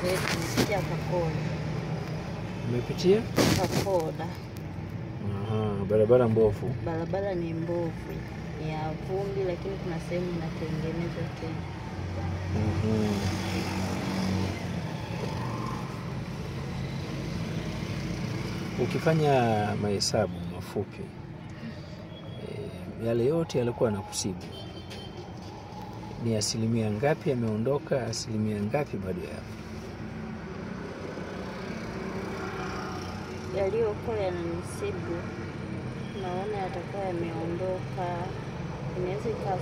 Nimepitia Kakoda. Umepitia? Kakoda. Aha, barabara mbovu. Barabara ni mbovu. Ni ya vumbi lakini kuna sehemu inatengenezwa tena. Ukifanya mahesabu mafupi, yale yote yalikuwa yanakusibu, ni asilimia ngapi yameondoka, asilimia ngapi bado yapo? Yaliyokuwa yananisibu naona yatakuwa yameondoka, inaweza ikawa 60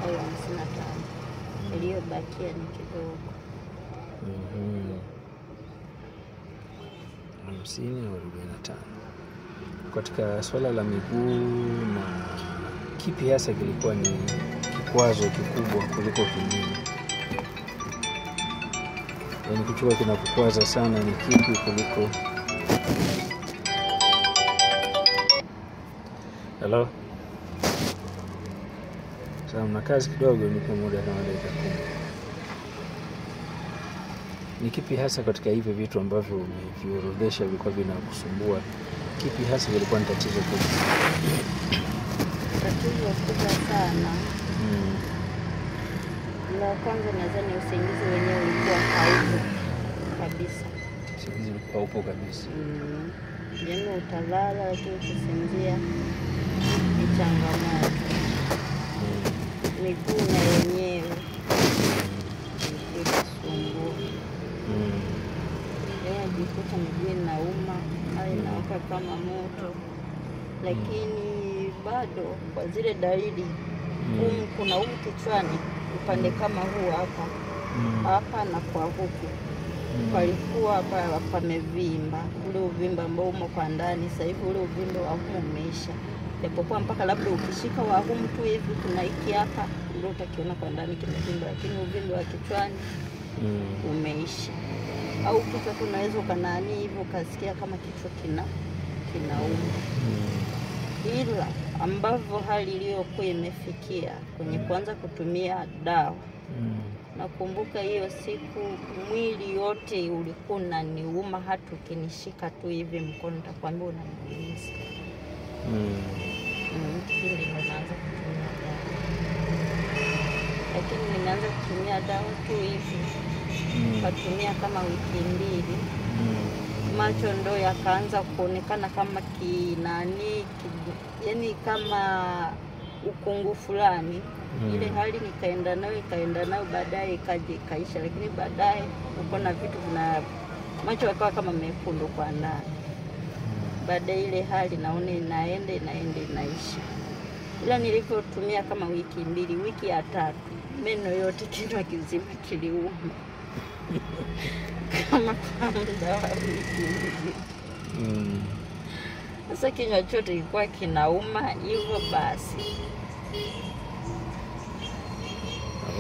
au 55. Yaliyobakia ni kidogo. 50 au 45. Katika swala la miguu, na kipi hasa kilikuwa ni kikwazo kikubwa kuliko kingine? Yaani kichwa kinakukwaza sana ni kipi kuliko? Hello? Sasa mna kazi kidogo, nipe muda kama dakika 10. Ni kipi hasa katika hivi vitu ambavyo umeviorodhesha vilikuwa vinakusumbua? Kipi hasa kilikuwa ni tatizo kubwa? Tatizo kubwa sana. La kwanza nadhani usingizi wenyewe ulikuwa haupo kabisa. Usingizi ulikuwa haupo kabisa. Yaani utalala lakini kusinzia ni changamoto. Miguu na yenyewe inasumbua. Jikuta miguu inauma au inawaka kama moto, lakini bado kwa zile dalili kuna kichwani upande kama huu hapa na kwa huku palikuwa hapa pamevimba, ule uvimba ambao umo kwa ndani. Sasa hivi ule uvimba wa humu umeisha, japokuwa mpaka labda ukishika wa humu tu hivi kuna hiki hapa ndio utakiona kwa ndani kimevimba, lakini uvimba wa kichwani umeisha. Au kichwa tunaweza ukanani hivyo ukasikia kama kichwa kinauma. Ila ambavyo hali iliyokuwa imefikia kwenye kuanza kutumia dawa, nakumbuka hiyo siku mwili yote ulikuwa unaniuma, hata ukinishika tu hivi mkono nitakwambia unaniumiza. Ndio ninaanza kutumia dawa. Lakini ninaanza kutumia dawa tu hivi. Katumia kama wiki 2. Macho ndo yakaanza kuonekana kama yani kama ukungu fulani. Ile hali nikaenda nayo baadaye ikaisha, lakini baadaye uko na vitu macho yakawa kama mekundu kwa ndani. Baadaye ile hali naona inaenda inaisha. Ila nilipotumia kama wiki 2, wiki ya 3 meno yote kichwa kizima kiliuma. Kama dawa hivi. Sasa kinywa chote kilikuwa kinauma hivyo basi.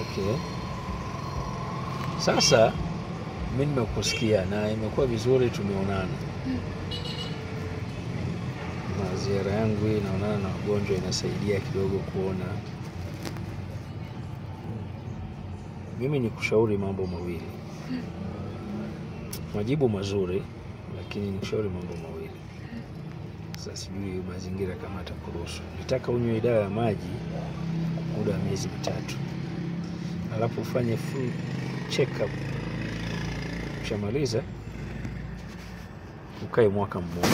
Okay. Sasa mimi nimekusikia na imekuwa vizuri tumeonana. Ziara yangu hii naonana na wagonjwa inasaidia kidogo kuona. Mimi nikushauri mambo mawili. Majibu mazuri, lakini nikushauri mambo mawili. Sasa sijui mazingira kama atakuruhusu. Nitaka unywe dawa ya maji muda wa miezi 3. Alafu ufanye full check up. Ukishamaliza ukae mwaka mmoja.